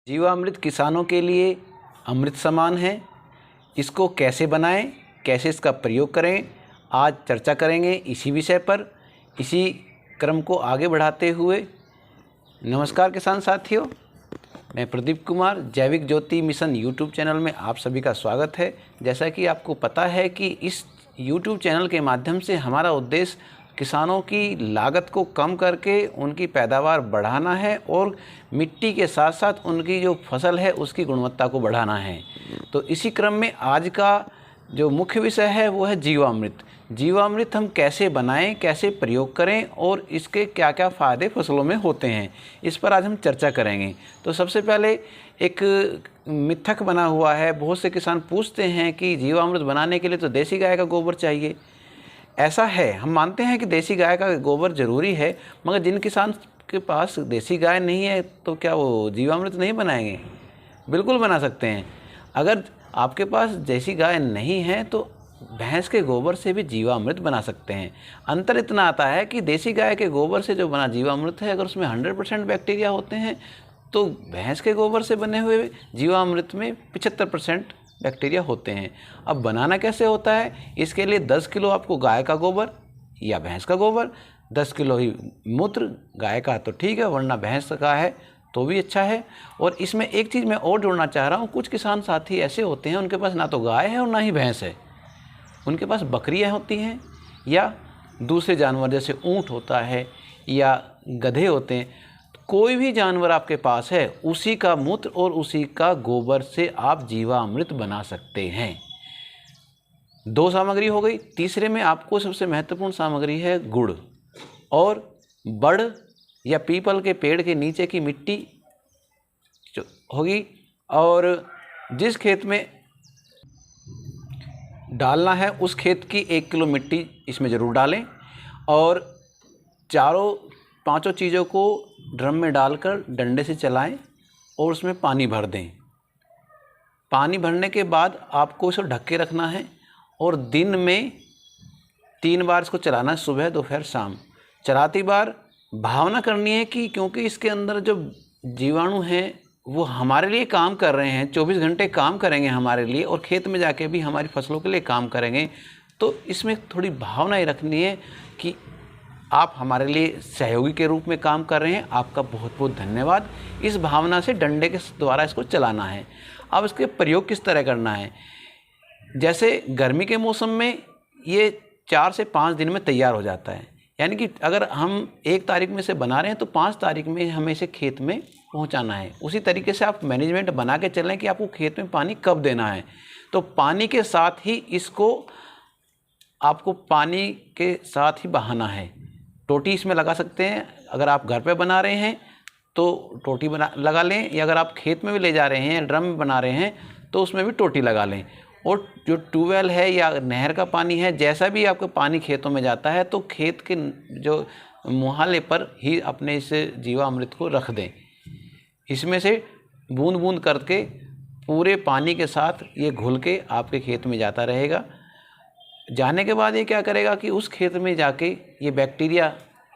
जीवामृत किसानों के लिए अमृत समान है। इसको कैसे बनाएं, कैसे इसका प्रयोग करें, आज चर्चा करेंगे इसी विषय पर। इसी क्रम को आगे बढ़ाते हुए नमस्कार किसान साथियों, मैं प्रदीप कुमार, जैविक ज्योति मिशन यूट्यूब चैनल में आप सभी का स्वागत है। जैसा कि आपको पता है कि इस यूट्यूब चैनल के माध्यम से हमारा उद्देश्य किसानों की लागत को कम करके उनकी पैदावार बढ़ाना है और मिट्टी के साथ साथ उनकी जो फसल है उसकी गुणवत्ता को बढ़ाना है। तो इसी क्रम में आज का जो मुख्य विषय है वो है जीवामृत। जीवामृत हम कैसे बनाएं, कैसे प्रयोग करें और इसके क्या क्या फ़ायदे फसलों में होते हैं, इस पर आज हम चर्चा करेंगे। तो सबसे पहले एक मिथक बना हुआ है, बहुत से किसान पूछते हैं कि जीवामृत बनाने के लिए तो देसी गाय का गोबर चाहिए। ऐसा है, हम मानते हैं कि देसी गाय का गोबर ज़रूरी है, मगर जिन किसान के पास देसी गाय नहीं है तो क्या वो जीवामृत नहीं बनाएंगे? बिल्कुल बना सकते हैं। अगर आपके पास देसी गाय नहीं है तो भैंस के गोबर से भी जीवामृत बना सकते हैं। अंतर इतना आता है कि देसी गाय के गोबर से जो बना जीवामृत है, अगर उसमें 100% बैक्टीरिया होते हैं तो भैंस के गोबर से बने हुए जीवामृत में 75% बैक्टीरिया होते हैं। अब बनाना कैसे होता है? इसके लिए 10 किलो आपको गाय का गोबर या भैंस का गोबर, 10 किलो ही मूत्र, गाय का तो ठीक है वरना भैंस का है तो भी अच्छा है। और इसमें एक चीज़ मैं और जोड़ना चाह रहा हूँ, कुछ किसान साथी ऐसे होते हैं उनके पास ना तो गाय है और ना ही भैंस है, उनके पास बकरियाँ होती हैं या दूसरे जानवर जैसे ऊँट होता है या गधे होते हैं। कोई भी जानवर आपके पास है, उसी का मूत्र और उसी का गोबर से आप जीवामृत बना सकते हैं। 2 सामग्री हो गई। तीसरे में आपको सबसे महत्वपूर्ण सामग्री है गुड़ और बड़ या पीपल के पेड़ के नीचे की मिट्टी होगी। और जिस खेत में डालना है उस खेत की 1 किलो मिट्टी इसमें ज़रूर डालें और पांचों चीज़ों को ड्रम में डालकर डंडे से चलाएं और उसमें पानी भर दें। पानी भरने के बाद आपको इसे ढक के रखना है और दिन में 3 बार इसको चलाना है, सुबह, दोपहर, शाम। चलाती बार भावना करनी है कि क्योंकि इसके अंदर जो जीवाणु हैं वो हमारे लिए काम कर रहे हैं, 24 घंटे काम करेंगे हमारे लिए और खेत में जाके भी हमारी फसलों के लिए काम करेंगे। तो इसमें थोड़ी भावना ही रखनी है कि आप हमारे लिए सहयोगी के रूप में काम कर रहे हैं, आपका बहुत बहुत धन्यवाद। इस भावना से डंडे के द्वारा इसको चलाना है। अब इसके प्रयोग किस तरह करना है? जैसे गर्मी के मौसम में ये 4 से 5 दिन में तैयार हो जाता है, यानी कि अगर हम 1 तारीख में से बना रहे हैं तो 5 तारीख में हमें इसे खेत में पहुंचाना है। उसी तरीके से आप मैनेजमेंट बना के चलें कि आपको खेत में पानी कब देना है। तो पानी के साथ ही इसको आपको पानी के साथ ही बहाना है। टोटी इसमें लगा सकते हैं, अगर आप घर पे बना रहे हैं तो टोटी लगा लें, या अगर आप खेत में भी ले जा रहे हैं, ड्रम में बना रहे हैं तो उसमें भी टोटी लगा लें। और जो ट्यूबवेल है या नहर का पानी है, जैसा भी आपका पानी खेतों में जाता है तो खेत के जो मुहाले पर ही अपने इस जीवामृत को रख दें। इसमें से बूंद बूंद करके पूरे पानी के साथ ये घुल के आपके खेत में जाता रहेगा। जाने के बाद ये क्या करेगा कि उस खेत में जाके ये बैक्टीरिया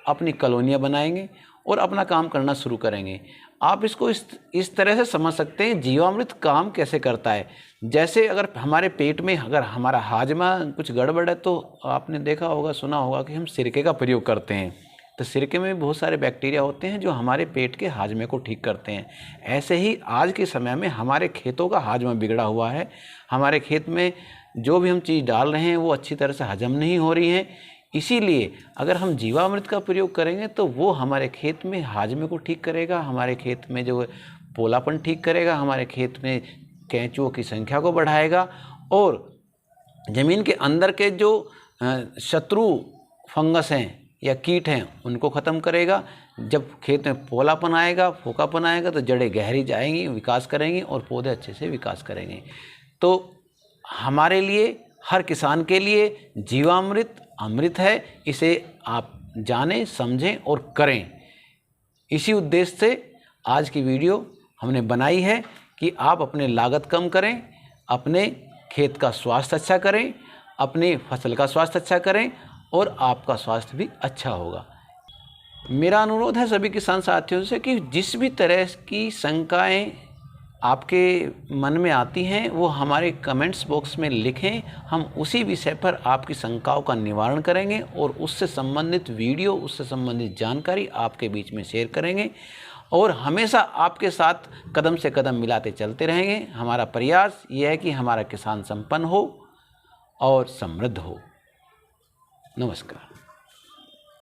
अपनी कॉलोनियाँ बनाएंगे और अपना काम करना शुरू करेंगे। आप इसको इस तरह से समझ सकते हैं जीवामृत काम कैसे करता है। जैसे अगर हमारे पेट में अगर हमारा हाजमा कुछ गड़बड़ है तो आपने देखा होगा, सुना होगा कि हम सिरके का प्रयोग करते हैं। तो सिरके में भी बहुत सारे बैक्टीरिया होते हैं जो हमारे पेट के हाजमे को ठीक करते हैं। ऐसे ही आज के समय में हमारे खेतों का हाजमा बिगड़ा हुआ है। हमारे खेत में जो भी हम चीज़ डाल रहे हैं वो अच्छी तरह से हजम नहीं हो रही हैं। इसीलिए अगर हम जीवामृत का प्रयोग करेंगे तो वो हमारे खेत में हाजमे को ठीक करेगा, हमारे खेत में जो पोलापन ठीक करेगा, हमारे खेत में केंचुओं की संख्या को बढ़ाएगा और ज़मीन के अंदर के जो शत्रु फंगस हैं या कीट हैं उनको ख़त्म करेगा। जब खेत में पोलापन आएगा, फोकापन आएगा तो जड़ें गहरी जाएंगी, विकास करेंगी और पौधे अच्छे से विकास करेंगे। तो हमारे लिए, हर किसान के लिए जीवामृत अमृत है। इसे आप जानें, समझें और करें। इसी उद्देश्य से आज की वीडियो हमने बनाई है कि आप अपने लागत कम करें, अपने खेत का स्वास्थ्य अच्छा करें, अपनी फसल का स्वास्थ्य अच्छा करें और आपका स्वास्थ्य भी अच्छा होगा। मेरा अनुरोध है सभी किसान साथियों से कि जिस भी तरह की शंकाएं आपके मन में आती हैं वो हमारे कमेंट्स बॉक्स में लिखें। हम उसी विषय पर आपकी शंकाओं का निवारण करेंगे और उससे संबंधित वीडियो, उससे संबंधित जानकारी आपके बीच में शेयर करेंगे और हमेशा आपके साथ कदम से कदम मिलाते चलते रहेंगे। हमारा प्रयास ये है कि हमारा किसान संपन्न हो और समृद्ध हो। नमस्कार।